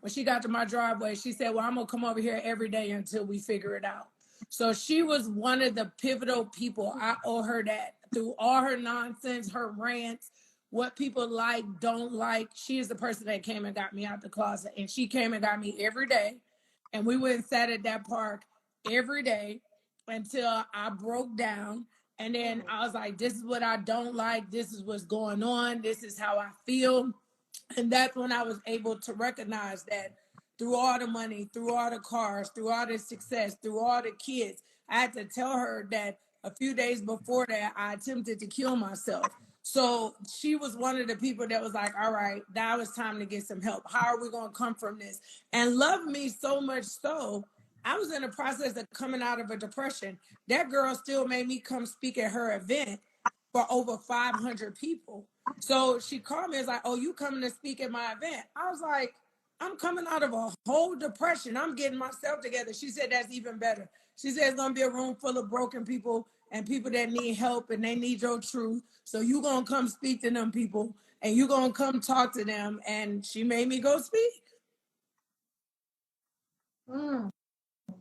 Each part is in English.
when she got to my driveway, she said, well, I'm going to come over here every day until we figure it out. So she was one of the pivotal people. I owe her that. Through all her nonsense, her rants, what people like, don't like, she is the person that came and got me out the closet. And she came and got me every day. And we went and sat at that park every day until I broke down. And then I was like, this is what I don't like. This is what's going on. This is how I feel. And that's when I was able to recognize that through all the money, through all the cars, through all the success, through all the kids, I had to tell her that a few days before that, I attempted to kill myself. So she was one of the people that was like, all right, now it's time to get some help. How are we going to come from this? And loved me so much so, I was in the process of coming out of a depression. That girl still made me come speak at her event for over 500 people. So she called me and was like, oh, you coming to speak at my event? I was like, I'm coming out of a whole depression. I'm getting myself together. She said, that's even better. She said, it's going to be a room full of broken people and people that need help and they need your truth. So you going to come speak to them people and you going to come talk to them. And she made me go speak.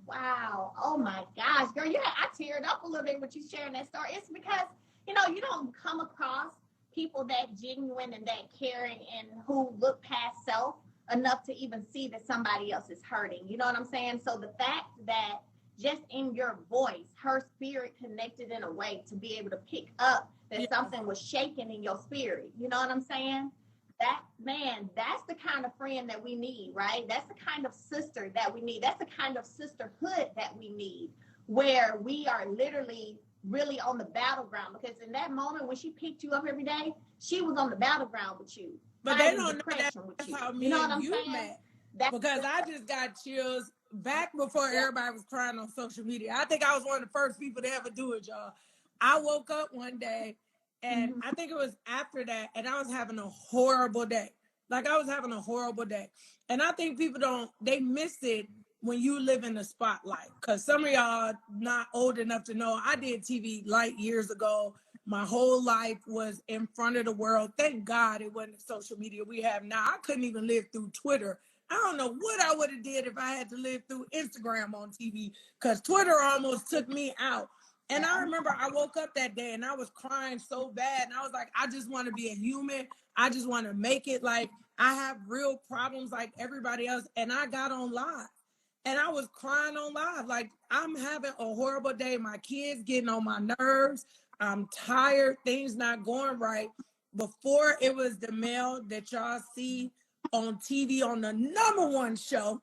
Wow. Oh my gosh, girl. Yeah, I teared up a little bit with you sharing that story. It's because, you know, you don't come across people that genuine and that caring and who look past self enough to even see that somebody else is hurting. You know what I'm saying? So the fact that just in your voice, her spirit connected in a way to be able to pick up that something was shaking in your spirit. You know what I'm saying? That, man, that's the kind of friend that we need, right? That's the kind of sister that we need. That's the kind of sisterhood that we need, where we are literally really on the battleground. Because in that moment when she picked you up every day, she was on the battleground with you. But they don't know that's how me and you met. Because I just got chills back before everybody was crying on social media. I think I was one of the first people to ever do it, y'all. I woke up one day and I think it was after that, and I was having a horrible day. Like, I was having a horrible day. And I think people they miss it when you live in the spotlight. Because some of y'all not old enough to know, I did TV light years ago. My whole life was in front of the world. Thank God it wasn't social media we have now. I couldn't even live through Twitter. I don't know what I would have did if I had to live through Instagram on TV, because Twitter almost took me out. And I remember I woke up that day and I was crying so bad. And I was like, I just want to be a human. I just want to make it. Like, I have real problems like everybody else. And I got on live and I was crying on live. Like, I'm having a horrible day. My kids getting on my nerves. I'm tired. Things not going right. Before it was the male that y'all see on TV on the #1 show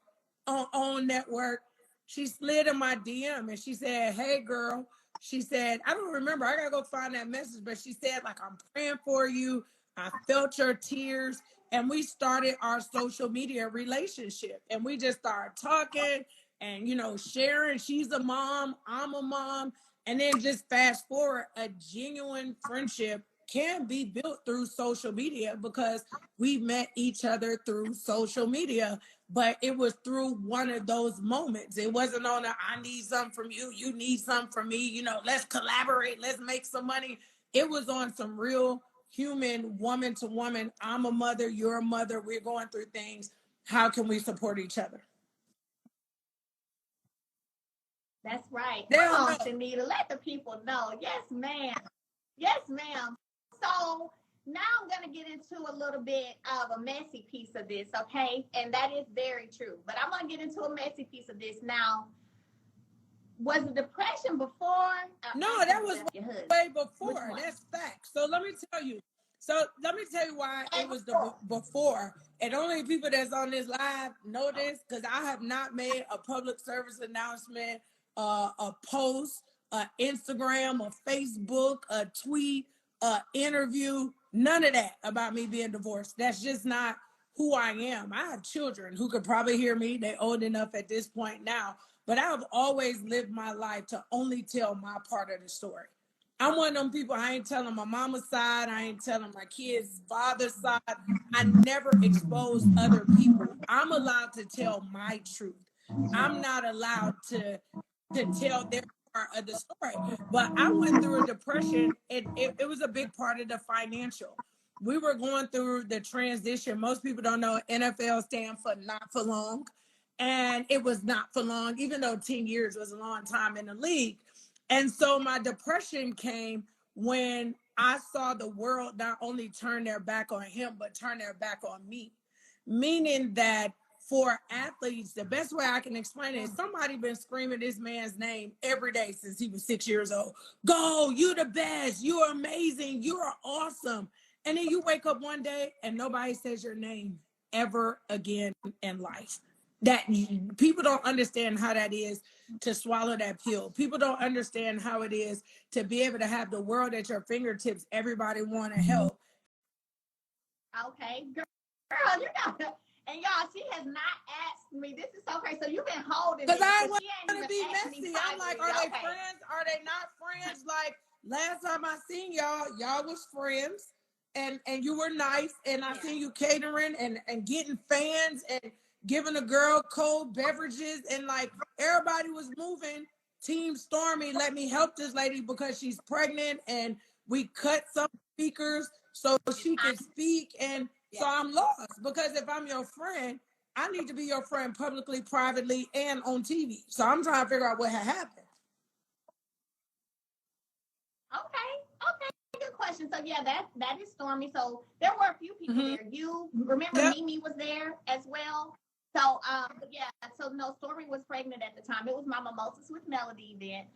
on network, she slid in my DM and she said, hey, girl. She said, I don't remember. I got to go find that message. But she said, like, I'm praying for you. I felt your tears. And we started our social media relationship. And we just started talking and, you know, sharing. She's a mom. I'm a mom. And then just fast forward, a genuine friendship can be built through social media because we met each other through social media. But it was through one of those moments. It wasn't on I need something from you, you need something from me, you know, let's collaborate, let's make some money. It was on some real human, woman to woman. I'm a mother, you're a mother, we're going through things. How can we support each other? That's right. Come on, Shanita, let the people know. Yes, ma'am. Yes, ma'am. So now I'm going to get into a little bit of a messy piece of this, okay? And that is very true. But I'm going to get into a messy piece of this now. Was the depression before? No, that was way before. That's facts. So let me tell you. Why it was the before. And only people that's on this live know this, because I have not made a public service announcement, a post, a Instagram, a Facebook, a tweet, a interview, none of that about me being divorced. That's just not who I am. I have children who could probably hear me. They're old enough at this point now. But I've always lived my life to only tell my part of the story. I'm one of them people, I ain't telling my mama's side. I ain't telling my kids' father's side. I never expose other people. I'm allowed to tell my truth. I'm not allowed to tell their part of the story. But I went through a depression. It was a big part of the financial. we were going through the transition. Most people don't know NFL stands for not for long. And it was not for long, even though 10 years was a long time in the league. And so my depression came when I saw the world not only turn their back on him, but turn their back on me. Meaning that for athletes, the best way I can explain it is somebody been screaming this man's name every day since he was 6 years old. Go, you the best, you are amazing, you are awesome. And then you wake up one day and nobody says your name ever again in life. That people don't understand how that is to swallow that pill. People don't understand how it is to be able to have the world at your fingertips. Everybody want to help. Okay, girl, you got. And y'all, she has not asked me. This is so crazy. So you've been holding because I want to be messy. I'm like, are they friends? Are they not friends? Like last time I seen y'all was friends, and you were nice, and I seen you catering and getting fans and giving a girl cold beverages, and like everybody was moving. Team Stormi, let me help this lady because she's pregnant, and we cut some speakers so she can speak, and so I'm lost because if I'm your friend, I need to be your friend publicly, privately, and on TV. So I'm trying to figure out what had happened. Okay. Good question. So yeah, that is Stormi. So there were a few people there. You remember Mimi was there as well. So yeah, so no, Stormi was pregnant at the time. It was my Mimosas with Melody event.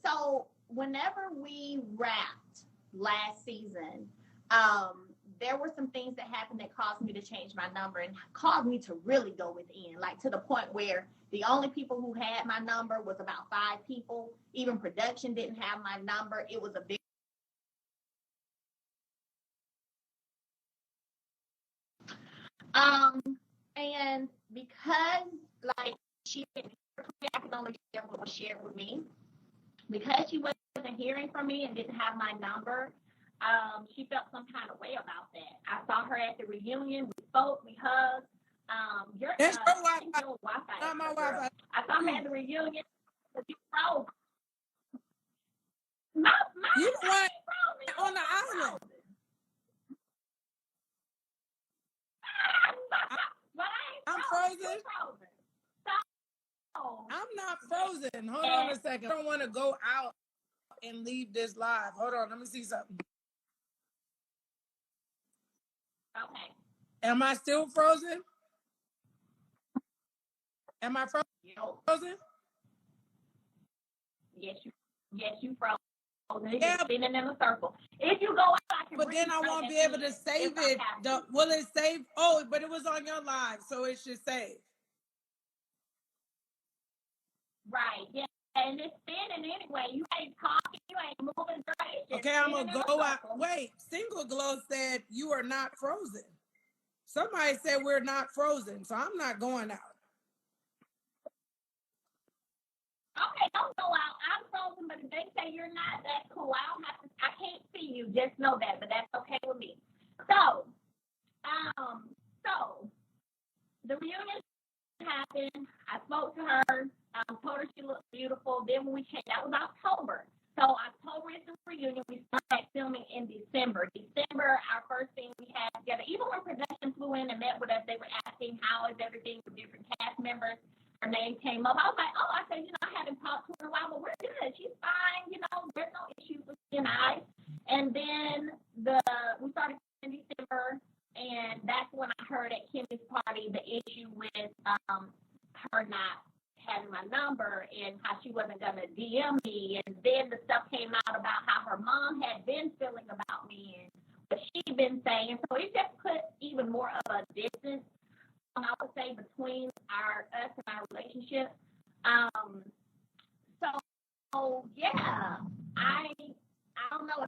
So whenever we wrapped last season, there were some things that happened that caused me to change my number and caused me to really go within, like to the point where the only people who had my number was about 5 people. Even production didn't have my number. It was a big and because like she I can only share what was shared with me. Because she wasn't hearing from me and didn't have my number, she felt some kind of way about that. I saw her at the reunion. We spoke, we hugged. That's your Wi-Fi. Not my Wi-Fi. I saw her at the reunion. She froze. You the one on the island. I'm frozen. I'm not frozen. Hold on a second. I don't want to go out and leave this live. Hold on. Let me see something. Okay. Am I still frozen? Am I frozen? Yes, you frozen. Yeah, spinning in a circle. If you go out, I can. But then I won't be able to save it. Will it save? Oh, but it was on your live, so it should save. Right. Yeah. And it's spinning anyway. You ain't talking. You ain't moving. Okay, I'm gonna go out. Wait, Single Glow said you are not frozen. Somebody said we're not frozen, so I'm not going out. Okay, don't go out. I'm frozen, but if they say you're not, that's cool. I can't see you. Just know that, but that's okay with me. So the reunion happened. I spoke to her. Told her she looked beautiful. Then when we came, that was October. So October is the reunion. We started filming in December. Our first thing we had together. Even when production flew in and met with us, they were asking how is everything with different cast members. Her name came up. I was like, I said, I haven't talked to her in a while, but we're good. She's fine. There's no issues with she and I. And then we started in December, and that's when I heard at Kimmy's party the issue with her not having my number and how she wasn't going to DM me. And then the stuff came out about how her mom had been feeling about me and what she'd been saying. So it just put even more of a distance, I would say, between us and our relationship. So yeah, I don't know.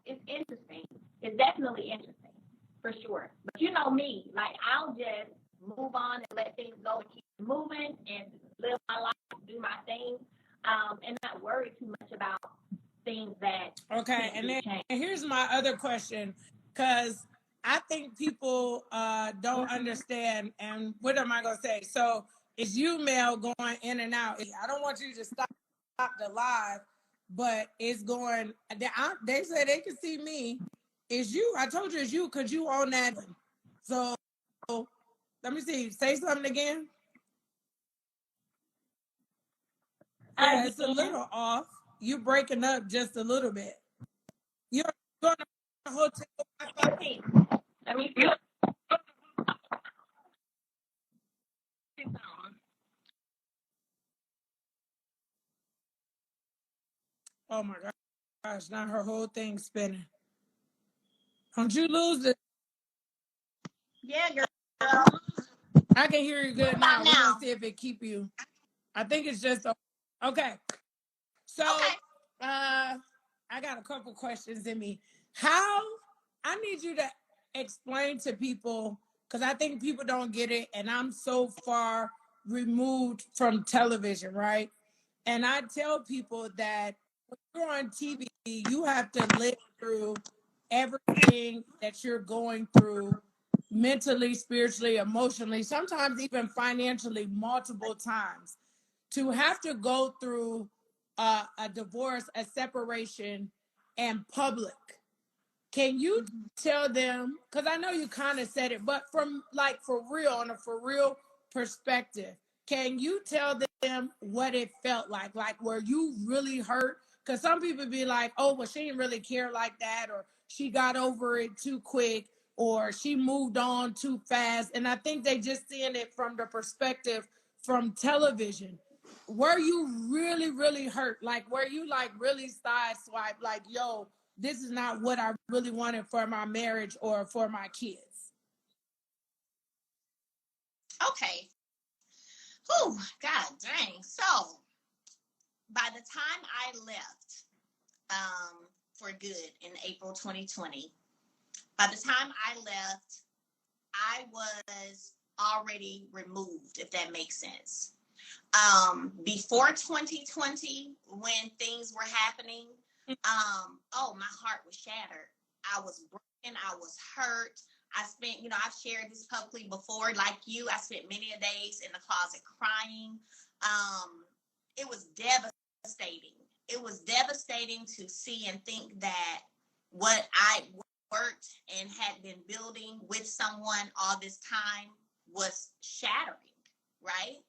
It's interesting. It's definitely interesting, for sure. But you know me, like I'll just move on and let things go and keep moving and live my life, do my thing, and not worry too much about things that. Okay, and then here's my other question, because I think people don't understand. And what am I gonna say? So it's you, Mel, going in and out. I don't want you to stop the live, but it's going. They say they can see me, It's you. I told you it's you because you on that. So let me see. Say something again. Yeah, it's a little off. You breaking up just a little bit. You're going to the hotel Wi-Fi. Let me. Oh my gosh! Now her whole thing's spinning. Don't you lose it? Yeah, girl. I can hear you good now. We're gonna see if it keep you. I think it's just okay. So, I got a couple questions in me. How I need you to explain to people because I think people don't get it, and I'm so far removed from television, right? And I tell people that when you're on TV, you have to live through everything that you're going through mentally, spiritually, emotionally, sometimes even financially, multiple times. To have to go through a divorce, a separation, and public. Can you tell them? Because I know you kind of said it, but from like for real, on a for real perspective, can you tell them what it felt like were you really hurt? Because some people be like, oh, well, she didn't really care like that, or she got over it too quick, or she moved on too fast. And I think they just seeing it from the perspective from television. Were you really, really hurt? Like, were you like really sideswiped? Like, yo, this is not what I really wanted for my marriage or for my kids. Okay. Whew, God dang. So by the time I left for good in April 2020, by the time I left, I was already removed, if that makes sense. Before 2020, when things were happening, oh, my heart was shattered. I was broken. I was hurt. I spent, I've shared this publicly before, like you, I spent many a days in the closet crying. It was devastating. It was devastating to see and think that what I worked and had been building with someone all this time was shattering, right?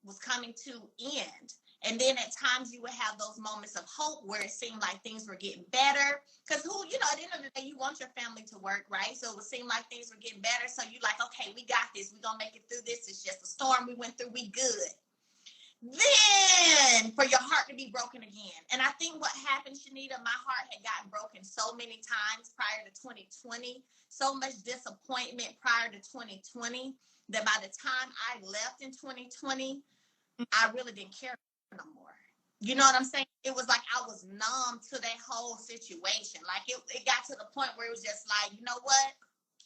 Was coming to end. And then at times you would have those moments of hope where it seemed like things were getting better. Because at the end of the day, you want your family to work, right? So it would seem like things were getting better. So you're like, okay, we got this. We're going to make it through this. It's just a storm we went through. We good. Then for your heart to be broken again. And I think what happened, Shanita, my heart had gotten broken so many times prior to 2020, so much disappointment prior to 2020 that by the time I left in 2020, I really didn't care no more. You know what I'm saying? It was like I was numb to that whole situation. Like it got to the point where it was just like, you know what?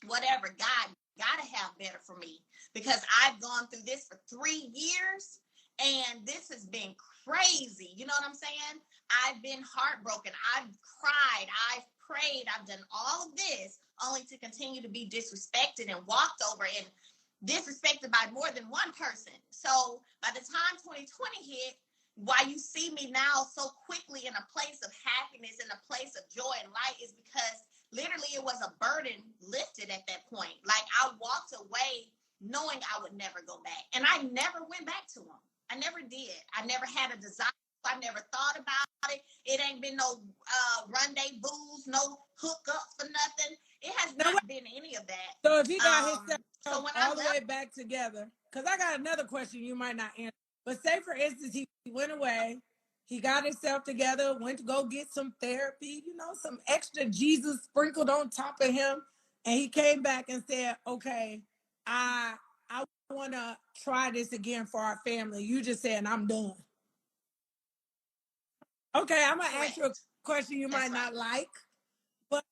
Whatever, God gotta have better for me because I've gone through this for 3 years and this has been crazy. You know what I'm saying? I've been heartbroken. I've cried. I've prayed. I've done all of this only to continue to be disrespected and walked over and disrespected by more than one person. So by the time 2020 hit, why you see me now so quickly in a place of happiness, in a place of joy and light is because literally it was a burden lifted at that point. Like I walked away knowing I would never go back. And I never went back to him. I never did. I never had a desire. I never thought about it. It ain't been no rendezvous, no hookups for nothing. It has not been any of that. So if he got himself all the way back together, because I got another question you might not answer. But say for instance, he went away, he got himself together, went to go get some therapy, some extra Jesus sprinkled on top of him, and he came back and said, "Okay, I want to try this again for our family." You just saying, "I'm done." Okay, I'm gonna ask you a question you might not like, but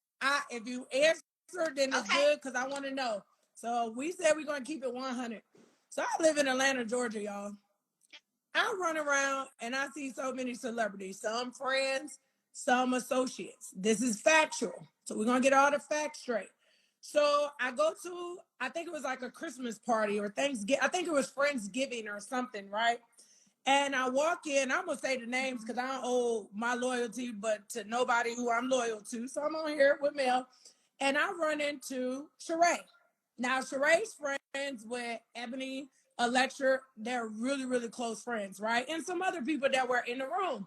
if you answer, then it's good because I want to know. So we said we're gonna keep it 100. So I live in Atlanta, Georgia, y'all. I run around and I see so many celebrities, some friends, some associates. This is factual. So we're gonna get all the facts straight. So I go to, I think it was like a Christmas party or Thanksgiving. I think it was Friendsgiving or something, right? And I walk in, I'm gonna say the names because I don't owe my loyalty, but to nobody who I'm loyal to. So I'm on here with Mel, and I run into Sheree. Now Sheree's friends with Ebony, Electra. They're really, really close friends, right? And some other people that were in the room.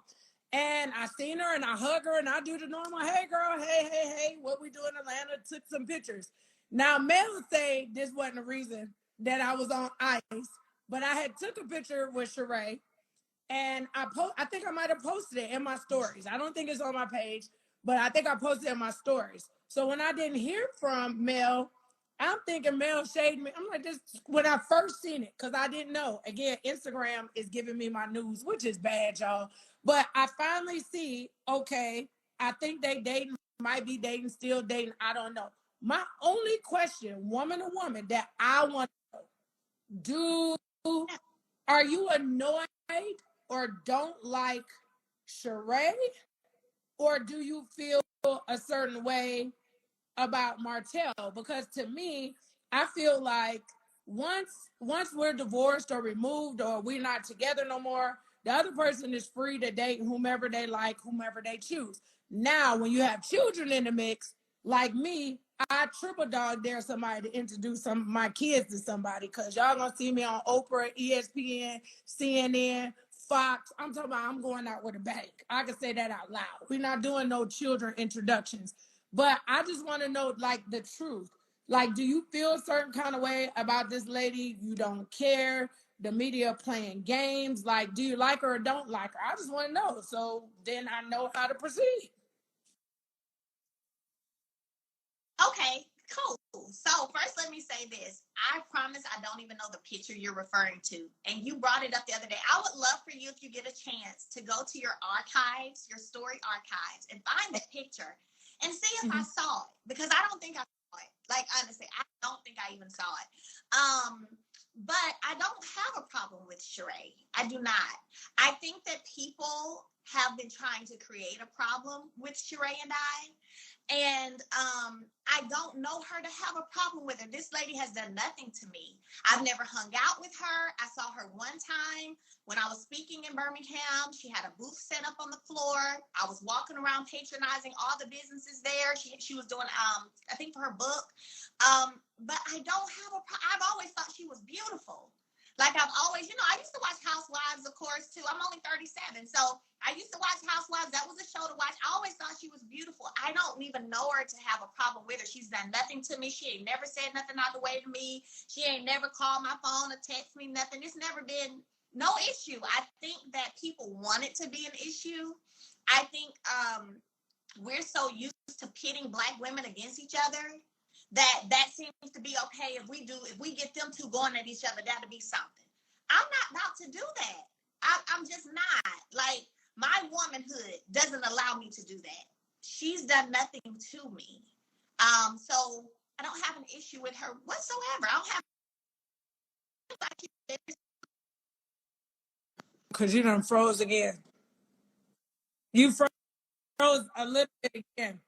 And I seen her and I hug her and I do the normal, hey girl, hey, what we do in Atlanta, took some pictures. Now Mel say this wasn't the reason that I was on ice, but I had took a picture with Sheree and I think I might have posted it in my stories. I don't think it's on my page, but I think I posted it in my stories. So when I didn't hear from Mel, I'm thinking Mel shaded me. I'm like, this when I first seen it, because I didn't know. Again, Instagram is giving me my news, which is bad, y'all. But I finally see, okay, I think they dating, might be dating, still dating. I don't know. My only question, woman to woman, that I want to know, are you annoyed or don't like Sheree? Or do you feel a certain way about Martell? Because to me, I feel like once we're divorced or removed or we're not together no more, the other person is free to date whomever they like, whomever they choose. Now, when you have children in the mix, like me, I triple dog dare somebody to introduce some of my kids to somebody because y'all gonna see me on Oprah, ESPN, CNN, Fox. I'm talking about I'm going out with a bang. I can say that out loud. We're not doing no children introductions. But I just want to know, like, the truth. Like, do you feel a certain kind of way about this lady? You don't care? The media playing games? Like, do you like her or don't like her? I just want to know. So then I know how to proceed. Okay, cool. So first, let me say this. I promise I don't even know the picture you're referring to. And you brought it up the other day. I would love for you, if you get a chance, to go to your archives, your story archives, and find that picture and see if I saw it. Because I don't think I saw it. Like, honestly, I don't think I even saw it. But I don't have a problem with Sheree. I do not. I think that people have been trying to create a problem with Sheree and I. And I don't know her to have a problem with her. This lady has done nothing to me. I've never hung out with her. I saw her one time when I was speaking in Birmingham. She had a booth set up on the floor. I was walking around patronizing all the businesses there. She was doing, I think, for her book. But I don't have I've always thought she was beautiful. Like I've always, I used to watch Housewives, of course, too. I'm only 37. So I used to watch Housewives. That was a show to watch. I always thought she was beautiful. I don't even know her to have a problem with her. She's done nothing to me. She ain't never said nothing out the way to me. She ain't never called my phone or text me nothing. It's never been no issue. I think that people want it to be an issue. I think we're so used to pitting Black women against each other that seems to be okay. If we get them two going at each other, that'll be something. I'm not about to do that. I'm just not. Like, my womanhood doesn't allow me to do that. She's done nothing to me. So I don't have an issue with her whatsoever. I don't have. Because you done froze again. You froze a little bit again.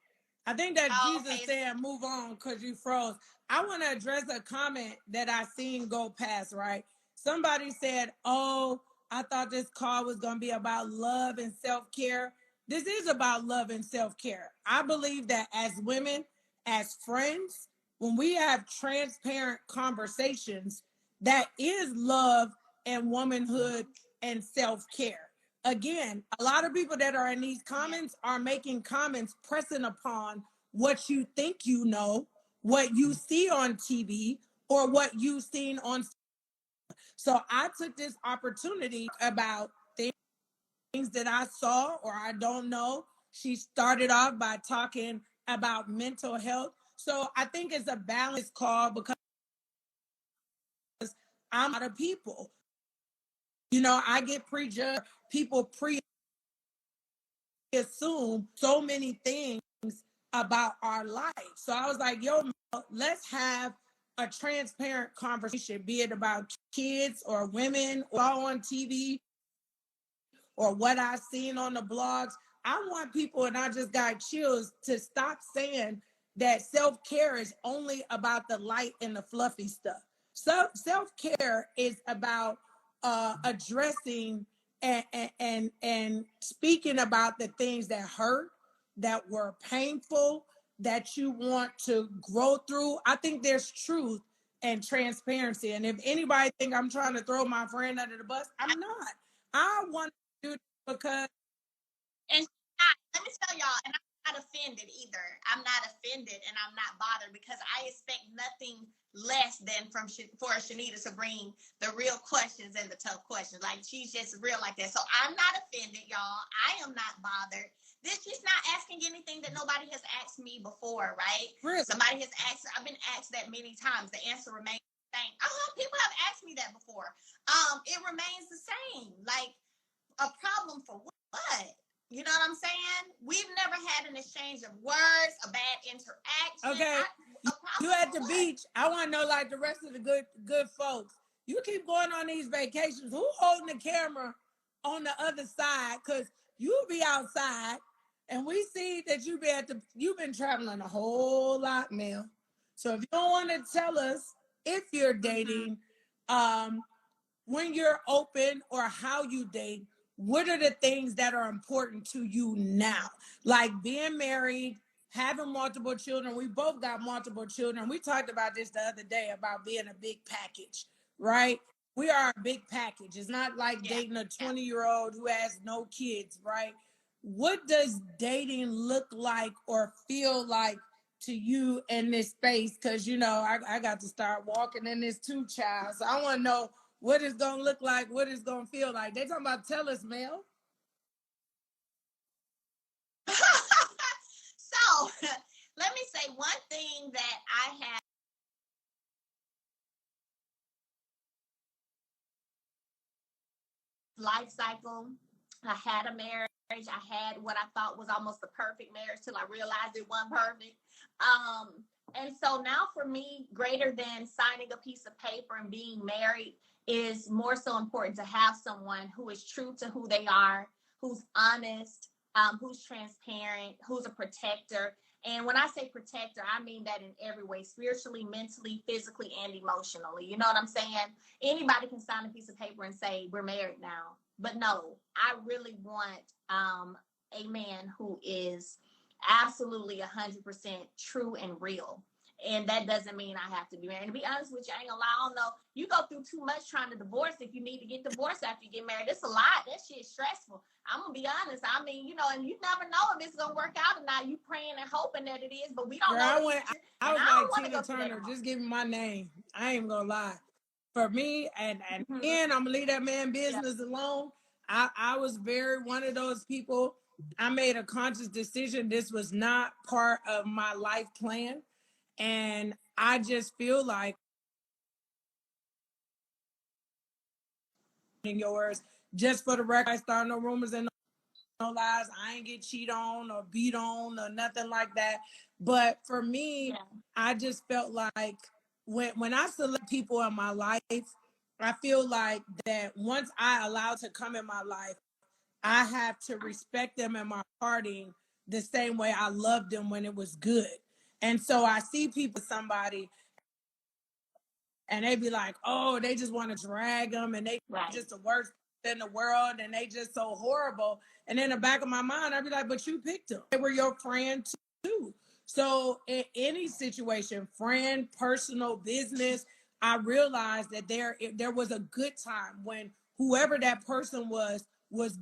I think that Jesus Okay. said, move on because you froze. I want to address a comment that I seen go past, right? Somebody said, oh, I thought this call was going to be about love and self-care. This is about love and self-care. I believe that as women, as friends, when we have transparent conversations, that is love and womanhood and self-care. Again, a lot of people that are in these comments are making comments pressing upon what you think you know, what you see on TV, or what you've seen on. So I took this opportunity about things that I saw or I don't know. She started off by talking about mental health. So I think it's a balance call because I'm out of people. I get prejudged. People assume so many things about our life. So I was like, yo, let's have a transparent conversation, be it about kids or women or on TV or what I've seen on the blogs. I want people, and I just got chills, to stop saying that self-care is only about the light and the fluffy stuff. So self-care is about addressing and speaking about the things that hurt, that were painful, that you want to grow through. I think there's truth and transparency. And if anybody think I'm trying to throw my friend under the bus, I'm not. I want to do this because. And let me tell y'all, and I'm not offended either. I'm not offended and I'm not bothered because I expect nothing less than for Shanita to bring the real questions and the tough questions. Like, she's just real like that. So I'm not offended, y'all. I am not bothered. She's not asking anything that nobody has asked me before, right? Really? Somebody has asked, I've been asked that many times. The answer remains the same. People have asked me that before. It remains the same. Like, a problem for what? You know what I'm saying? We've never had an exchange of words, a bad interaction. Okay. You at the beach. I want to know, like the rest of the good folks. You keep going on these vacations. Who holding the camera on the other side? Because you'll be outside, and we see that you've been traveling a whole lot, Mel. So if you don't want to tell us if you're dating, when you're open or how you date, what are the things that are important to you now? Like being married, having multiple children. We both got multiple children. We talked about this the other day about being a big package, right? We are a big package. It's not like dating a 20-year-old who has no kids, right? What does dating look like or feel like to you in this space? Because, I got to start walking in this too, child. So I want to know what it's going to look like, what it's going to feel like. They talking about tell us, Mel. So let me say one thing that I have life cycle. I had a marriage. I had what I thought was almost the perfect marriage till I realized it wasn't perfect. And so now for me, greater than signing a piece of paper and being married is more so important to have someone who is true to who they are, who's honest, who's transparent, who's a protector. And when I say protector, I mean that in every way, spiritually, mentally, physically, and emotionally. You know what I'm saying? Anybody can sign a piece of paper and say, we're married now. But no, I really want a man who is absolutely 100% true and real. And that doesn't mean I have to be married. And to be honest with you, I ain't gonna lie, I don't know. You go through too much trying to divorce if you need to get divorced after you get married. It's a lot. That shit's stressful. I'm gonna be honest. I mean, and you never know if it's gonna work out or not. You praying and hoping that it is, but we don't know. I was like Tina Turner, just give me my name. I ain't gonna lie. For me, and I'm gonna leave that man business alone. I was very one of those people. I made a conscious decision. This was not part of my life plan. And I just feel like in yours, just for the record, I start no rumors and no lies. I ain't get cheated on or beat on or nothing like that. But for me, I just felt like when I select people in my life, I feel like that once I allow to come in my life, I have to respect them in my parting the same way I loved them when it was good. And so I see people, somebody, and they be like, oh, they just want to drag them and they just the worst in the world and they just so horrible. And in the back of my mind, I'd be like, but you picked them. They were your friend too. So in any situation, friend, personal, business, I realized that there was a good time when whoever that person was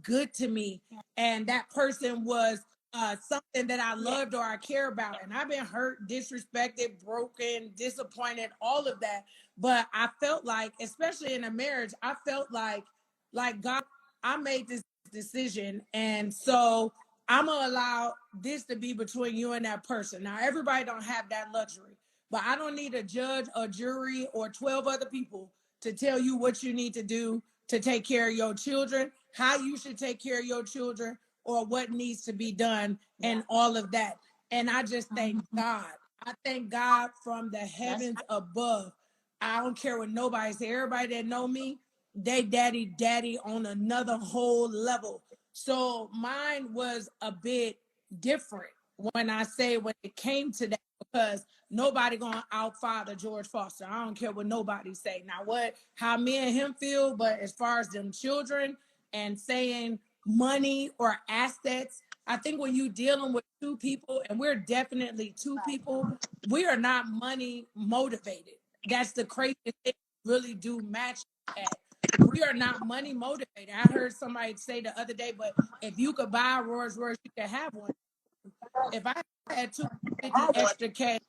good to me. And that person was something that I loved or I care about. And I've been hurt, disrespected, broken, disappointed, all of that. But I felt like, especially in a marriage, I felt like God, I made this decision. And so I'm going to allow this to be between you and that person. Now, everybody don't have that luxury, but I don't need a judge, a jury, or 12 other people to tell you what you need to do to take care of your children, how you should take care of your children, or what needs to be done, and all of that. And I just thank God. I thank God from the heavens above. I don't care what nobody say. Everybody that know me, they daddy on another whole level. So mine was a bit different when it came to that, because nobody gonna outfather George Foster. I don't care what nobody say. Now how me and him feel, but as far as them children, and saying money or assets. I think when you're dealing with two people, and we're definitely two people, we are not money motivated. That's the craziest thing. Really do match that. We are not money motivated. I heard somebody say the other day, but if you could buy a Rolls Royce, you could have one. If I had 250 extra cash,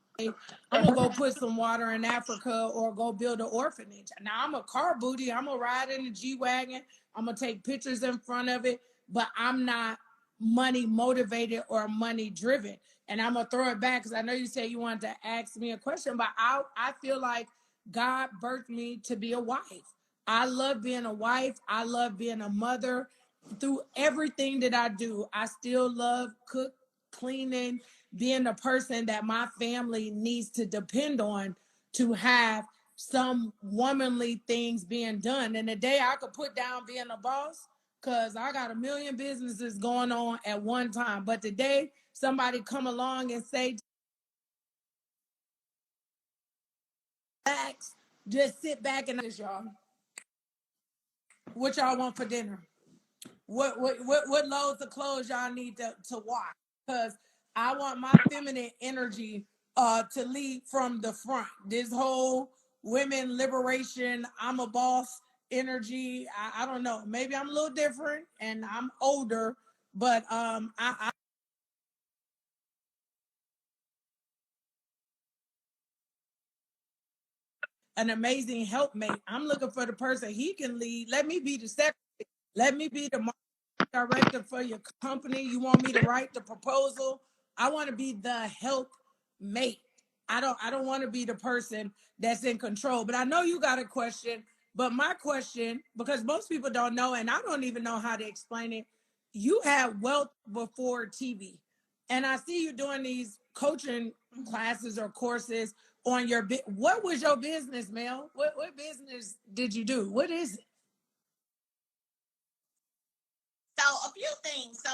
I'm gonna go put some water in Africa or go build an orphanage. Now I'm a car booty. I'm gonna ride in the G-Wagon. I'm gonna take pictures in front of it, but I'm not money motivated or money driven. And I'm gonna throw it back because I know you said you wanted to ask me a question, but I feel like God birthed me to be a wife. I love being a wife. I love being a mother. Through everything that I do, I still love cleaning, being the person that my family needs to depend on to have some womanly things being done. And the day I could put down being a boss, because I got a million businesses going on at one time. But today somebody come along and say, relax, just sit back and y'all. What y'all want for dinner? What loads of clothes y'all need to wash? Because I want my feminine energy to lead from the front. This whole women liberation, I'm a boss energy. I don't know. Maybe I'm a little different and I'm older, but I an amazing helpmate. I'm looking for the person he can lead. Let me be the secretary. Let me be the director for your company. You want me to write the proposal? I want to be the help mate. I don't want to be the person that's in control. But I know you got a question. But my question, because most people don't know, and I don't even know how to explain it, you had wealth before TV. And I see you doing these coaching classes or courses on your what was your business, Mel? What business did you do? What is it? So a few things. So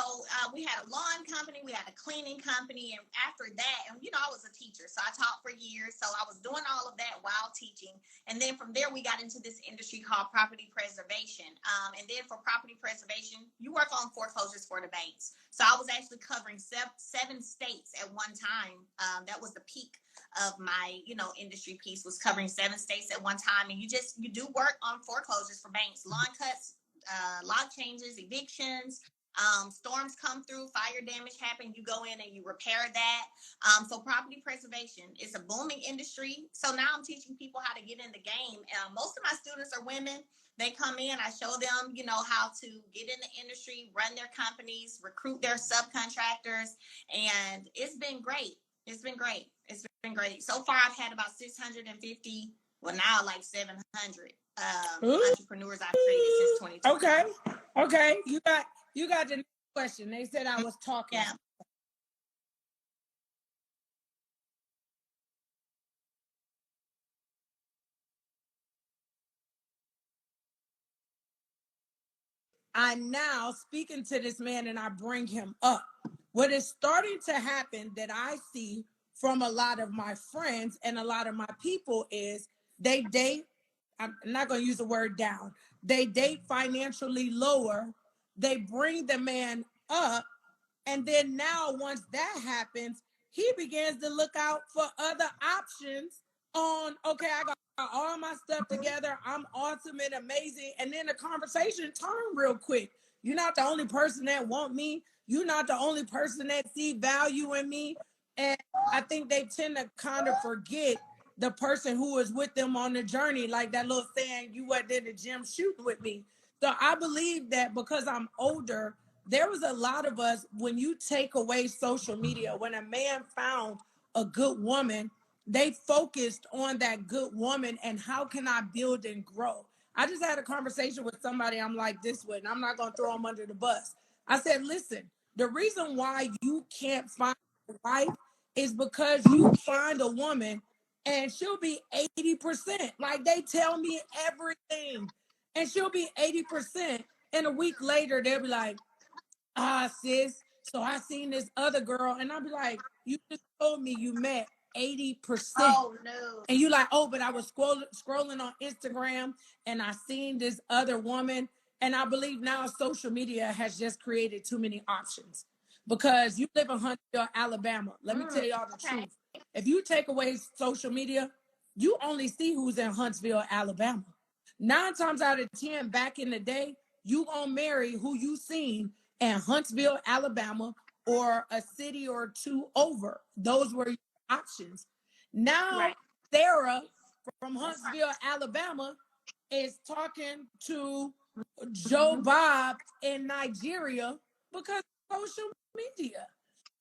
we had a lawn company, we had a cleaning company, and after that, and I was a teacher, so I taught for years. So I was doing all of that while teaching, and then from there we got into this industry called property preservation. And then for property preservation, you work on foreclosures for the banks. So I was actually covering seven states at one time. That was the peak of my industry piece, was covering 7 states at one time, and you do work on foreclosures for banks, lawn cuts, lock changes, evictions. Storms come through, fire damage happen, you go in and you repair that. So property preservation is a booming industry. So now I'm teaching people how to get in the game. Most of my students are women. They come in, I show them, how to get in the industry, run their companies, recruit their subcontractors, and it's been great. It's been great. It's been great. So far, I've had about 650, well, now like 700 entrepreneurs I've created since 2020. Okay. You got the next question. They said I was talking. Yeah. I'm now speaking to this man and I bring him up. What is starting to happen that I see from a lot of my friends and a lot of my people is they date, I'm not going to use the word down, they date financially lower, they bring the man up, and then now, once that happens, he begins to look out for other options on, okay, I got all my stuff together. I'm awesome and amazing. And then the conversation turned real quick. You're not the only person that want me. You're not the only person that see value in me. And I think they tend to kind of forget the person who was with them on the journey. Like that little saying, you went in the gym shooting with me. So I believe that because I'm older, there was a lot of us, when you take away social media, when a man found a good woman, they focused on that good woman and how can I build and grow. I just had a conversation with somebody I'm like this with, and I'm not going to throw them under the bus. I said, listen, the reason why you can't find a wife is because you find a woman and she'll be 80%. Like they tell me everything, and she'll be 80%. And a week later, they'll be like, sis, so I seen this other girl, and I'll be like, you just told me you met 80%. Oh no. And you like, oh, but I was scrolling on Instagram and I seen this other woman And I believe now social media has just created too many options because you live in Huntsville, Alabama. Let me tell y'all the truth. If you take away social media, you only see who's in Huntsville, Alabama. 9 times out of 10, back in the day, you gonna marry who you seen in Huntsville, Alabama, or a city or two over. Those were your options. Now, Sarah from Huntsville, Alabama, is talking to Joe Bob in Nigeria because of social media.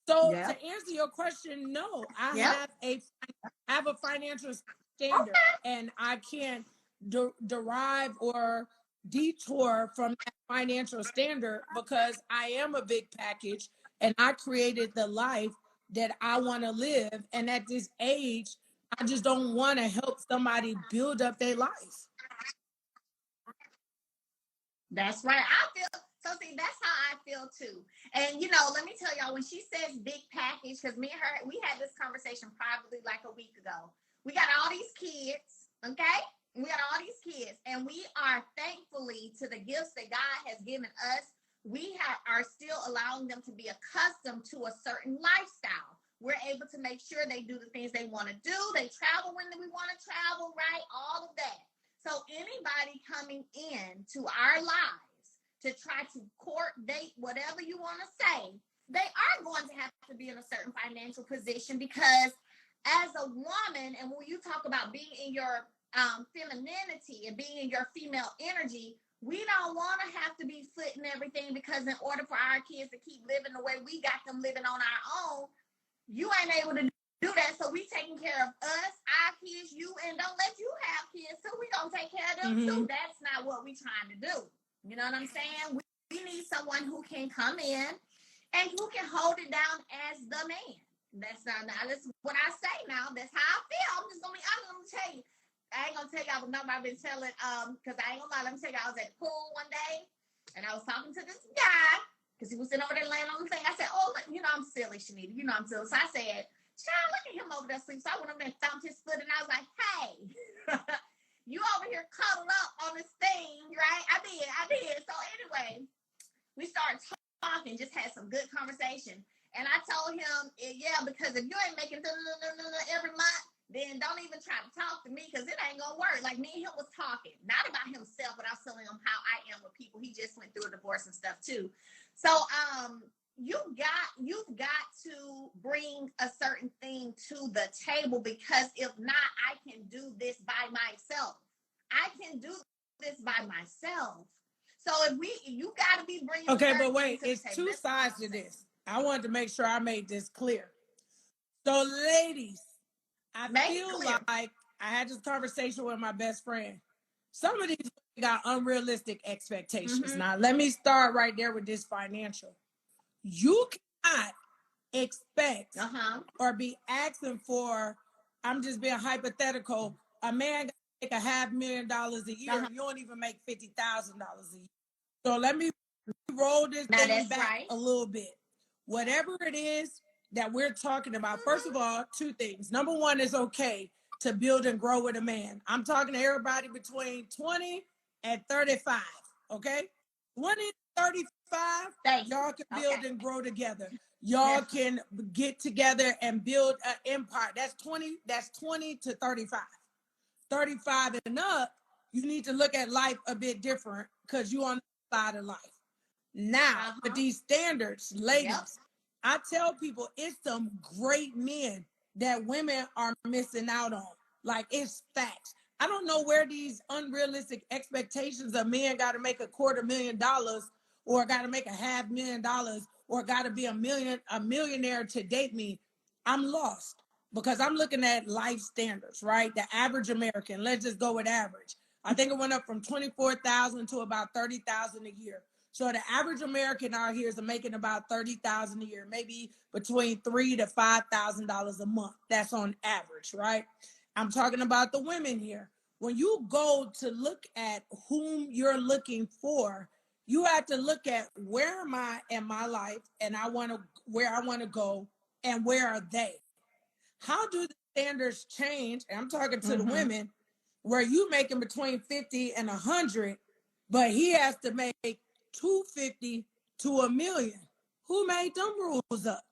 So to answer your question, no, I have a financial standard, and I can't derive or detour from that financial standard because I am a big package and I created the life that I want to live. And at this age, I just don't want to help somebody build up their life. That's right. I feel so. See, that's how I feel too. And let me tell y'all, when she says big package, because me and her, we had this conversation probably like a week ago. We got all these kids, okay? We got all these kids, and we are thankfully to the gifts that God has given us. We are still allowing them to be accustomed to a certain lifestyle. We're able to make sure they do the things they want to do. They travel when we want to travel, right? All of that. So anybody coming in to our lives to try to court, date, whatever you want to say, they are going to have to be in a certain financial position because as a woman, and when you talk about being in your femininity and being in your female energy, we don't want to have to be footing everything because in order for our kids to keep living the way we got them living on our own, you ain't able to do that. So we taking care of us, our kids, you, and don't let you have kids too. We gonna take care of them too. That's not what we trying to do. You know what I'm saying? We need someone who can come in and who can hold it down as the man. That's that's what I say now. That's how I feel. I'm gonna tell you. I ain't gonna tell y'all the number I've been telling, because I ain't gonna lie, let me tell you, I was at the pool one day and I was talking to this guy because he was sitting over there laying on the thing. I said, oh, I'm silly, Shanita. I'm silly. So I said, child, look at him over there sleep. So I went over there and thumped his foot and I was like, hey, you over here cuddled up on this thing, right? I did. So anyway, we started talking, just had some good conversation. And I told him, yeah, because if you ain't making every month, then don't even try to talk to me because it ain't gonna work. Like me and him was talking, not about himself, but I was telling him how I am with people. He just went through a divorce and stuff too. So you've got to bring a certain thing to the table because if not, I can do this by myself. So you got to be bringing. Okay, but wait, it's two sides to this. I wanted to make sure I made this clear. So, ladies, I feel like I had this conversation with my best friend. Some of these got unrealistic expectations. Now, let me start right there with this financial. You cannot expect or be asking for, I'm just being hypothetical, a man make $500,000 a year. You don't even make $50,000 a year. So let me roll this thing back a little bit. Whatever it is that we're talking about, first of all, two things. Number one, is okay to build and grow with a man. I'm talking to everybody between 20 and 35, okay? 20 to 35, y'all can build and grow together. Y'all can get together and build an empire. That's 20 to 35. 35 and up, you need to look at life a bit different because you're on the side of life. Now, with these standards, ladies, I tell people it's some great men that women are missing out on. Like, it's facts. I don't know where these unrealistic expectations of men got to make $250,000 or got to make $500,000 or got to be a millionaire to date me. I'm lost because I'm looking at life standards, right? The average American, let's just go with average. I think it went up from 24,000 to about 30,000 a year. So the average American out here is making about 30,000 a year, maybe between $3,000 to $5,000 a month. That's on average, right? I'm talking about the women here. When you go to look at whom you're looking for, you have to look at where am I in my life and where I want to go and where are they? How do the standards change? And I'm talking to the women where you making between 50 and 100 but he has to make 250 to $1 million. Who made them rules up?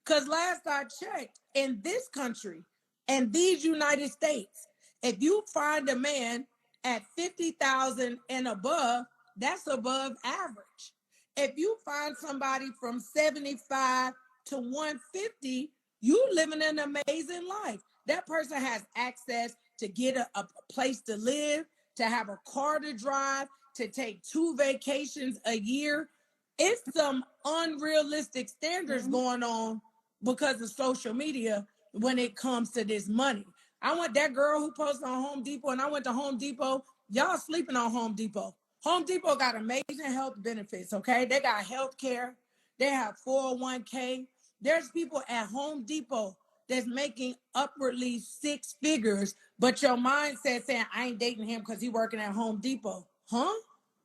Because last I checked, in this country and these United States, if you find a man at 50,000 and above, that's above average. If you find somebody from 75 to 150, you living an amazing life. That person has access to get a place to live, to have a car to drive, to take 2 vacations a year. It's some unrealistic standards going on because of social media when it comes to this money. I want that girl who posted on Home Depot, and I went to Home Depot. Y'all sleeping on Home Depot. Home Depot got amazing health benefits, okay? They got health care. They have 401k. There's people at Home Depot that's making upwardly 6 figures, but your mindset saying, I ain't dating him because he's working at Home Depot. Huh?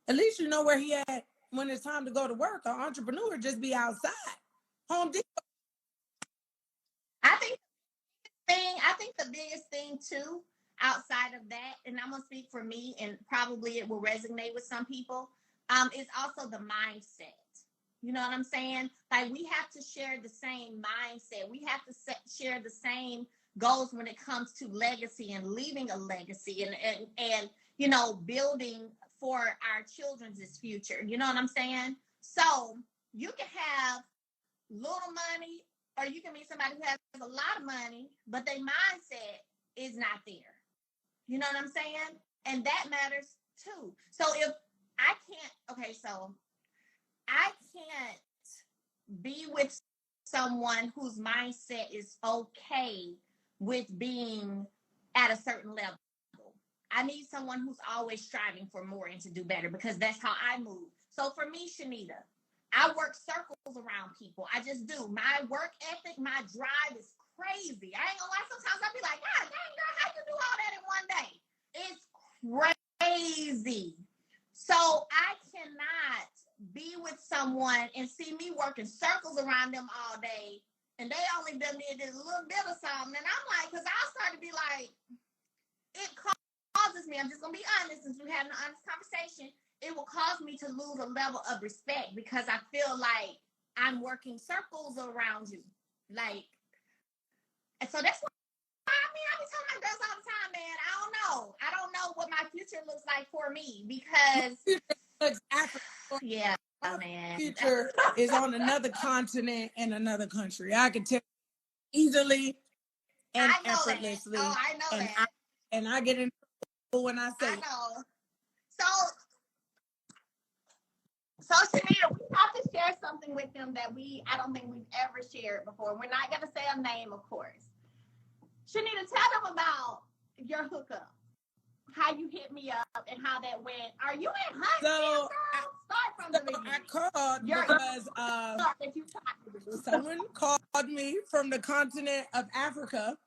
At least you know where he at when it's time to go to work. An entrepreneur just be outside. Home Depot. I think the biggest thing too, outside of that, and I'm gonna speak for me, and probably it will resonate with some people, is also the mindset. You know what I'm saying? Like, we have to share the same mindset. We have to share the same goals when it comes to legacy and leaving a legacy and you know, building for our children's future. You know what I'm saying? So you can have little money, or you can meet somebody who has a lot of money, but their mindset is not there. You know what I'm saying? And that matters too. So if I can't, okay, so I can't be with someone whose mindset is okay with being at a certain level. I need someone who's always striving for more and to do better, because that's how I move. So for me, Shanita, I work circles around people. I just do. My work ethic, my drive is crazy. I ain't gonna lie. Sometimes I'll be like, God dang, girl, how you do all that in one day? It's crazy. So I cannot be with someone and see me working circles around them all day, and they only done did this little bit of something. And I'm like, because I'll start to be like, it causes me, I'm just gonna be honest, since we're having an honest conversation, it will cause me to lose a level of respect, because I feel like I'm working circles around you. Like, and so that's why I be telling my girls all the time, man, I don't know what my future looks like for me, because yeah, man, future is on another continent and another country. I can tell easily and effortlessly. Oh, I know and that. I get in trouble when I say I know. So Shanita, we have to share something with them that I don't think we've ever shared before. We're not gonna say a name, of course. Shanita, tell them about your hookup, how you hit me up, and how that went. Are you in Huntsville? Start from the beginning. I called because someone called me from the continent of Africa,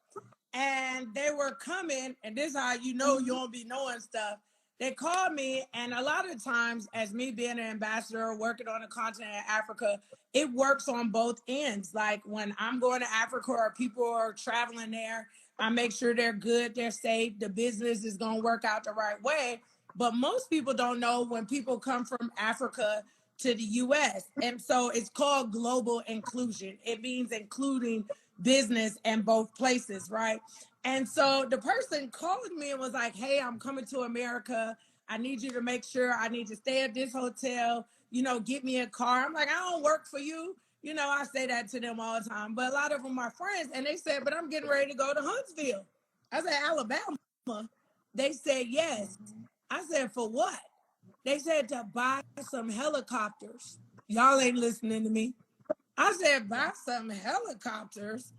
and they were coming, and this is how you know you don't be knowing stuff. They called me, and a lot of times, as me being an ambassador working on the continent of Africa, it works on both ends. Like when I'm going to Africa or people are traveling there, I make sure they're good, they're safe, the business is going to work out the right way. But most people don't know when people come from Africa to the US. And so it's called global inclusion. It means including business in both places, right? And so the person called me and was like, hey, I'm coming to America. I need you to make sure I need to stay at this hotel, get me a car. I'm like, I don't work for you. I say that to them all the time. But a lot of them are friends. And they said, but I'm getting ready to go to Huntsville. I said, Alabama. They said, yes. I said, for what? They said to buy some helicopters. Y'all ain't listening to me. I said, buy some helicopters.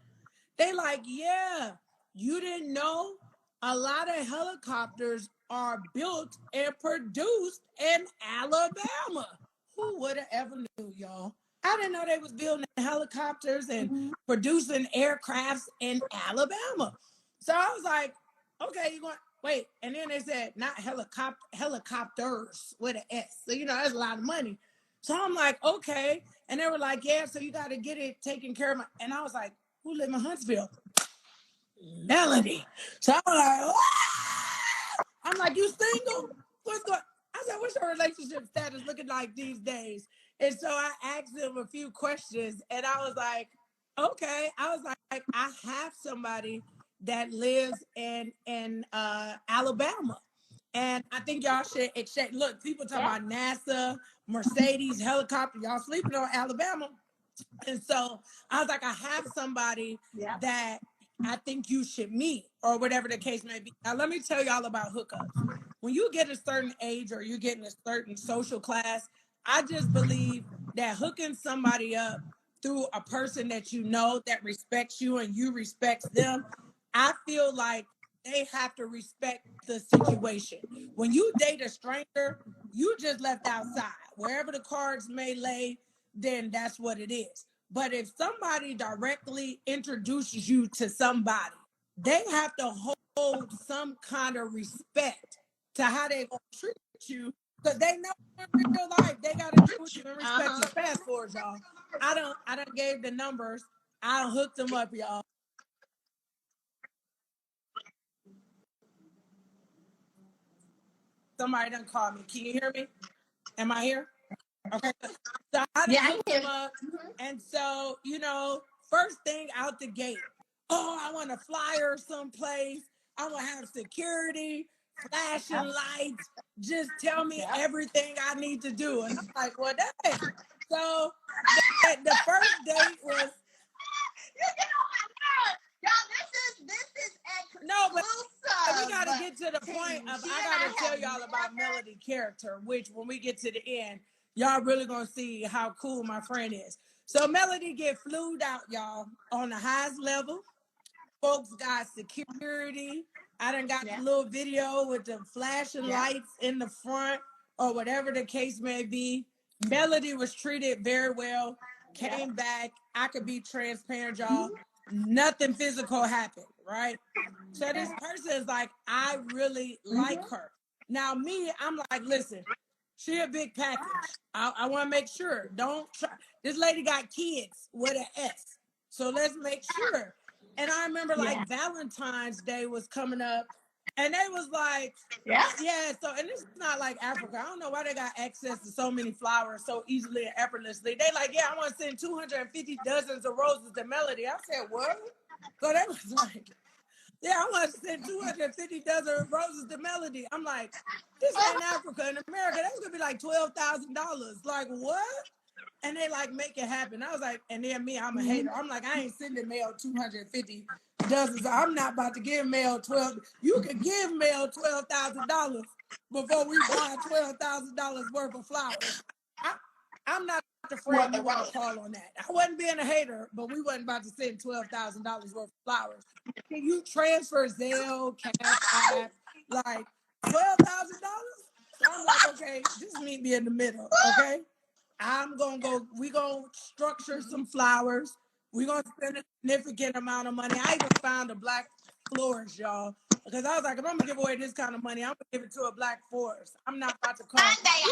They like, yeah, you didn't know a lot of helicopters are built and produced in Alabama. Who would have ever knew, y'all? I didn't know they was building helicopters and producing aircrafts in Alabama. So I was like, okay, you going, wait. And then they said, not helicopters with an S. So, that's a lot of money. So I'm like, okay. And they were like, yeah, so you got to get it taken care of. And I was like, who live in Huntsville? Melody. So I'm like, you single? What's going? I said, what's your relationship status looking like these days? And so I asked him a few questions, and I was like, okay. I was like, I have somebody that lives in Alabama. And I think y'all should exchange. Look, people talking about NASA, Mercedes, helicopter. Y'all sleeping on Alabama. And so I was like, I have somebody that I think you should meet, or whatever the case may be. Now, let me tell y'all about hookups. When you get a certain age or you get in a certain social class, I just believe that hooking somebody up through a person that you know that respects you and you respects them, I feel like they have to respect the situation. When you date a stranger, you just left outside. Wherever the cards may lay, then that's what it is. But if somebody directly introduces you to somebody, they have to hold some kind of respect to how they gonna treat you, because they know in real life they gotta treat you and respect you. Fast forward, y'all. I don't gave the numbers. I hooked them up, y'all. Somebody done called me. Can you hear me? Am I here? Okay. So I done hooked them up. And so, first thing out the gate, oh, I want a flyer someplace. I want to have security, flashing lights. Just tell me everything I need to do. And I'm like, well, dang. So the first date was. You get on my nerves. Y'all, this is exclusive. No, but we got to get to the point of, I got to tell y'all about Melody character, which when we get to the end, y'all really going to see how cool my friend is. So Melody get flued out, y'all, on the highest level. Folks got security. I done got a little video with the flashing lights in the front, or whatever the case may be. Melody was treated very well. Came back. I could be transparent, y'all. Nothing physical happened, right? So this person is like, I really like her. Now me, I'm like, listen, she a big package. I want to make sure. Don't try. This lady got kids with an S. So let's make sure. And I remember like Valentine's Day was coming up, and they was like, yeah. So, and this is not like Africa. I don't know why they got access to so many flowers so easily and effortlessly. They like, yeah, I want to send 250 dozens of roses to Melody. I said, what? So they was like, yeah, I want to send 250 dozen roses to Melody. I'm like, this ain't Africa. In America, that's going to be like $12,000. Like, what? And they like make it happen. I was like, and then me, I'm a hater. I'm like, I ain't sending mail 250 dozens. I'm not about to give mail 12. You could give mail $12,000 before we buy $12,000 worth of flowers. I'm not the friend you want to call on that. I wasn't being a hater, but we wasn't about to send $12,000 worth of flowers. Can you transfer Zelle, Cash App, like $12,000? So I'm like, okay, just meet me in the middle, okay? I'm gonna go. We gonna structure some flowers. We gonna spend a significant amount of money. I even found a black florist, y'all, because I was like, if I'm gonna give away this kind of money, I'm gonna give it to a black florist. I'm not about to call.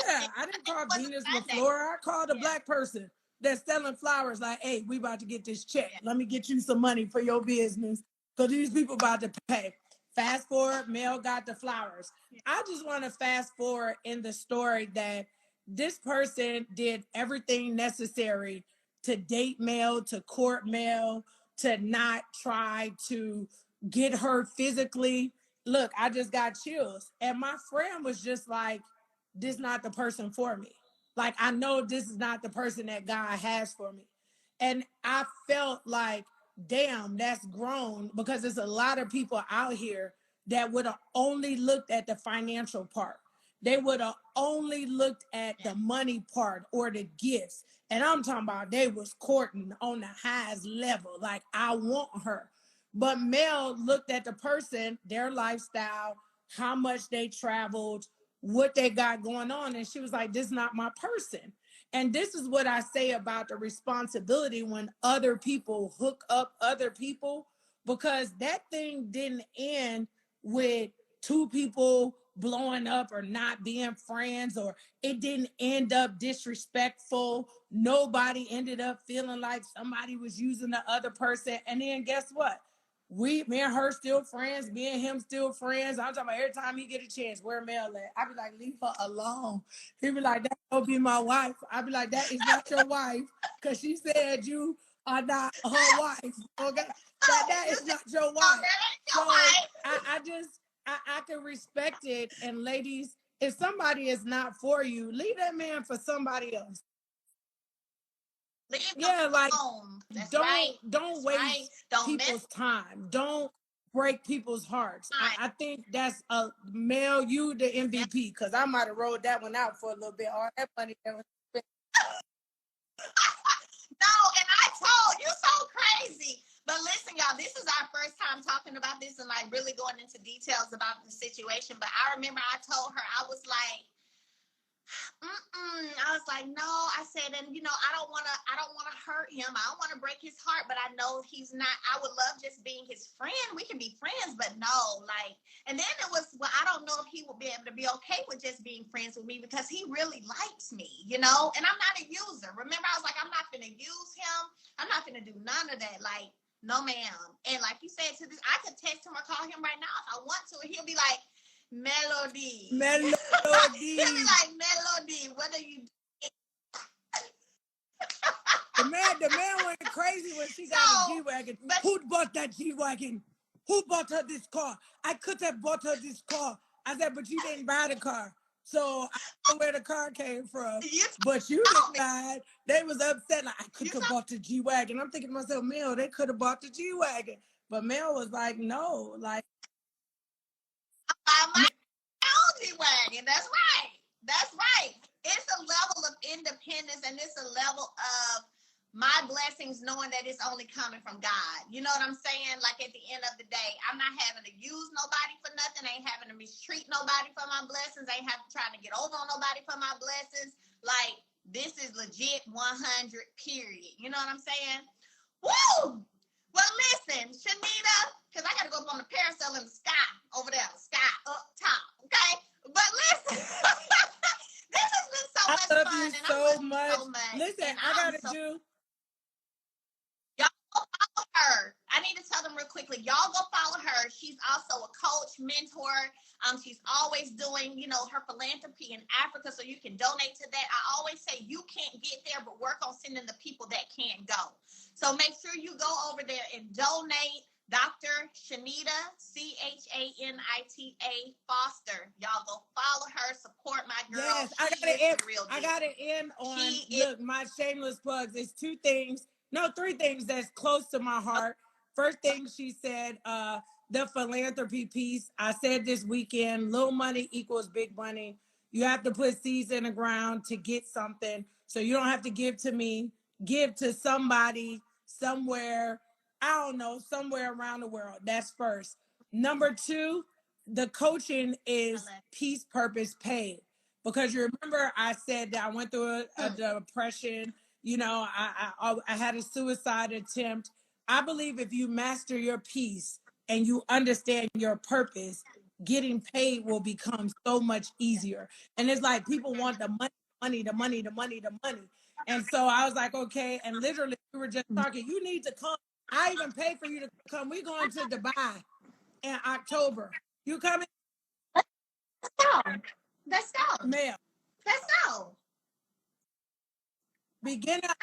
Yeah, I didn't call Venus LaFlora. I called a black person that's selling flowers. Like, hey, we about to get this check. Let me get you some money for your business. So these people about to pay. Fast forward, Mel got the flowers. I just want to fast forward in the story that this person did everything necessary to date Mel, to court Mel, to not try to get her physically. Look, I just got chills. And my friend was just like, this is not the person for me. Like, I know this is not the person that God has for me. And I felt like, damn, that's grown, because there's a lot of people out here that would have only looked at the financial part. They would have only looked at the money part or the gifts. And I'm talking about they was courting on the highest level. Like, I want her. But Mel looked at the person, their lifestyle, how much they traveled, what they got going on. And she was like, this is not my person. And this is what I say about the responsibility when other people hook up other people, because that thing didn't end with two people blowing up or not being friends, or it didn't end up disrespectful. Nobody ended up feeling like somebody was using the other person. And then guess what? me and her still friends, me and him still friends. I'm talking about every time he get a chance, where Mel at? I be like, leave her alone. He be like, that don't be my wife. I be like, that is not your wife, because she said you are not her wife. Okay, that is not your wife. So I can respect it. And ladies, if somebody is not for you, leave that man for somebody else. Yeah, like don't waste people's time. Don't break people's hearts. I think that's a Mel, you the MVP, because I might have rolled that one out for a little bit. All that money that was spent. No, and I told you so crazy. But listen, y'all, this is our first time talking about this and like really going into details about the situation. But I remember I told her, I was like, I was like, no, I said, and I don't want to hurt him. I don't want to break his heart, but I know he's not, I would love just being his friend. We can be friends, but no, like, and then it was, well, I don't know if he will be able to be okay with just being friends with me because he really likes me, and I'm not a user. Remember, I was like, I'm not going to use him. I'm not going to do none of that. Like, no, ma'am. And like you said, I could text him or call him right now if I want to, and he'll be like, Melody. Melody. He'll be like, Melody, what are you doing? The man went crazy when she got a G-Wagon. Who bought that G-Wagon? Who bought her this car? I could have bought her this car. I said, but you didn't buy the car. So I don't know where the car came from. But you didn't buy it. They was upset. Like, I could have bought the G-Wagon. I'm thinking to myself, Mel, they could have bought the G-Wagon. But Mel was like, no. Like, my own G-Wagon. That's right. That's right. It's a level of independence, and it's a level of my blessings knowing that it's only coming from God. You know what I'm saying? Like, at the end of the day, I'm not having to use nobody for nothing. I ain't having to mistreat nobody for my blessings. I ain't having to try to get over on nobody for my blessings. Like, this is legit 100, period. You know what I'm saying? Woo! Well, listen, Shanita, because I got to go up on the parasail in the sky over there, sky up top, okay? But listen, this has been so much fun. I love you so much. Listen, I got to do. Y'all go follow her. I need to tell them real quickly. Y'all go follow her. She's also a coach, mentor. She's always doing, her philanthropy in Africa, so you can donate to that. I always say you can't get there, but work on sending the people that can go. So make sure you go over there and donate. Dr. Shanita, Chanita Foster. Y'all go follow her, support my girl. Yes, I got to end on, look, my shameless plugs. It's three things that's close to my heart. First thing she said, the philanthropy piece. I said this weekend, little money equals big money. You have to put seeds in the ground to get something. So you don't have to give to me, give to somebody somewhere, I don't know, somewhere around the world. That's first. Number two, the coaching is peace, purpose, paid. Because you remember I said that I went through a depression. I had a suicide attempt. I believe if you master your peace and you understand your purpose, getting paid will become so much easier. And it's like people want the money. And so I was like, okay. And literally, we were just talking. You need to come. I even paid for you to come. We're going to Dubai in October. You coming? Let's go. Mel. Let's go. Beginning of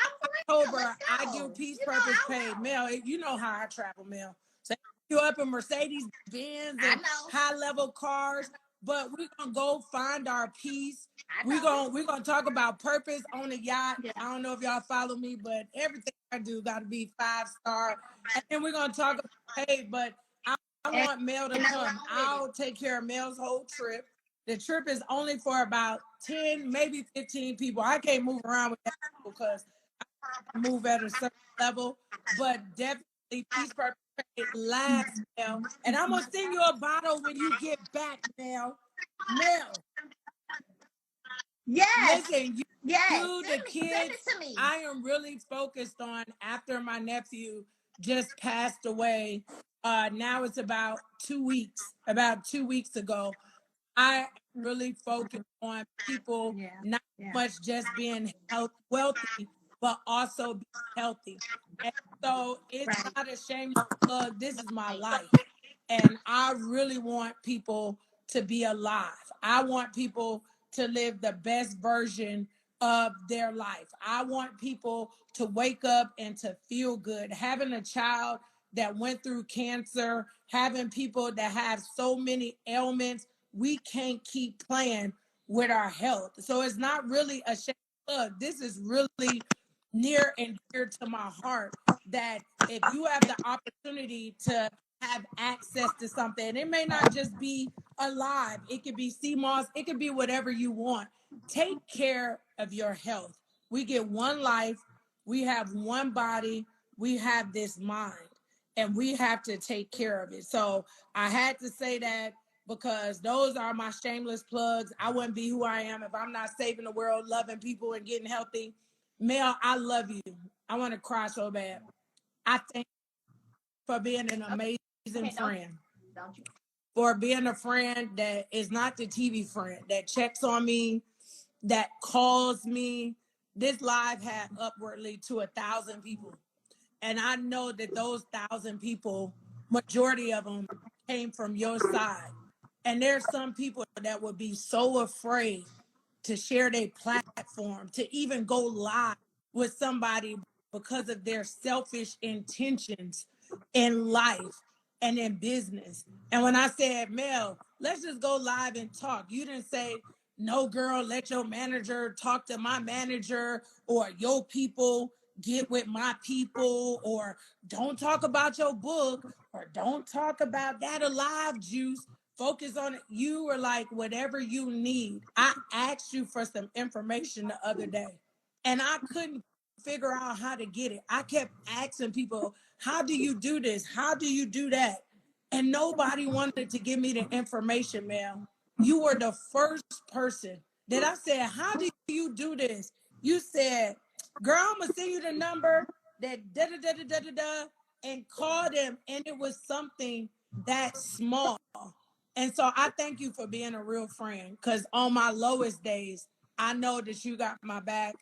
October, I do peace, purpose, paid. Mel, you know how I travel, Mel. So you up in Mercedes Benz and high level cars, but we're gonna go find our peace. We're gonna talk about purpose on a yacht. Yeah. I don't know if y'all follow me, but everything I do got to be 5-star. And then we're gonna talk about paid, but I want Mel to come. I'll take care of Mel's whole trip. The trip is only for about 10, maybe 15 people. I can't move around with that because I move at a certain level, but definitely peace, purpose, last, Mel. And I'm going to send you a bottle when you get back, Mel. Mel. Yes. Listen, you the kids, I am really focused on after my nephew just passed away. Now it's about 2 weeks ago. I really focus on people not much just being wealthy, but also being healthy. And So it's Right. not a shameless plug. This is my life. And I really want people to be alive. I want people to live the best version of their life. I want people to wake up and to feel good. Having a child that went through cancer, having people that have so many ailments, we can't keep playing with our health. So it's not really a shame plug. This is really near and dear to my heart, that if you have the opportunity to have access to something, and it may not just be alive, it could be CMOS, it could be whatever you want. Take care of your health. We get one life, we have one body, we have this mind, and we have to take care of it. So I had to say that because those are my shameless plugs. I wouldn't be who I am if I'm not saving the world, loving people, and getting healthy. Mel, I love you. I want to cry so bad. I thank you for being an amazing friend. Don't you? For being a friend that is not the TV friend, that checks on me, that calls me. This live had upwardly to 1,000 people. And I know that those 1,000 people, majority of them came from your side. And there's some people that would be so afraid to share their platform, to even go live with somebody because of their selfish intentions in life and in business. And when I said, Mel, let's just go live and talk, you didn't say, no, girl, let your manager talk to my manager, or your people get with my people, or don't talk about your book, or don't talk about that alive juice. Focus on it. You were like, whatever you need. I asked you for some information the other day, and I couldn't figure out how to get it. I kept asking people, how do you do this? How do you do that? And nobody wanted to give me the information, Mel. You were the first person that I said, how do you do this? You said, girl, I'm going to send you the number that da da da da da da da, and call them. And it was something that small. And so I thank you for being a real friend, because on my lowest days, I know that you got my back.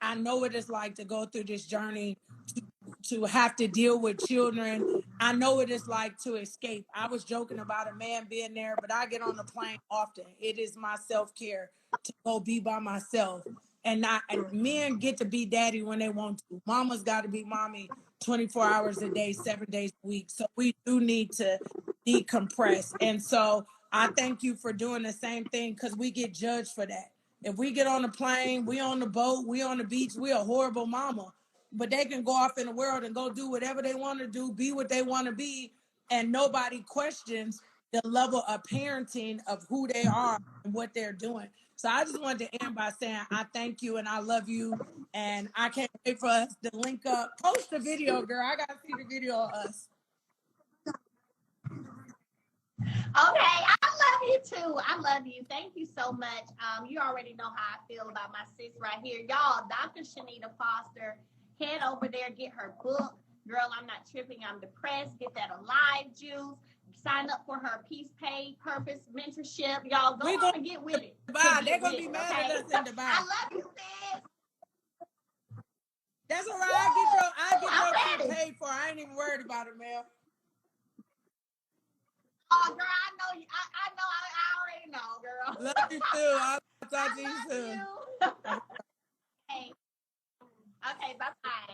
I know what it's like to go through this journey, to have to deal with children. I know what it's like to escape. I was joking about a man being there, but I get on the plane often. It is my self-care to go be by myself. And not men get to be daddy when they want to. Mama's got to be mommy 24 hours a day, 7 days a week. So we do need to decompress. And so I thank you for doing the same thing, because we get judged for that. If we get on the plane, we on the boat, we on the beach, we a horrible mama. But they can go off in the world and go do whatever they want to do, be what they want to be, and nobody questions the level of parenting of who they are and what they're doing. So I just wanted to end by saying I thank you and I love you, and I can't wait for us to link up. Post the video, girl. I gotta see the video of us. Okay, I love you too. I love you. Thank you so much. You already know how I feel about my sis right here. Y'all, Dr. Shanita Foster, head over there, get her book. Girl, I'm not tripping, I'm depressed. Get that Alive juice. Sign up for her Peace Pay Purpose mentorship. Y'all go on and get with it. They're gonna be mad at us in Dubai. I love you, sis. That's all right. I get your shit paid for. I ain't even worried about it, Mel. Oh, girl, I know you. I already know, girl. Love you too. I'll talk to you soon. Okay, bye-bye.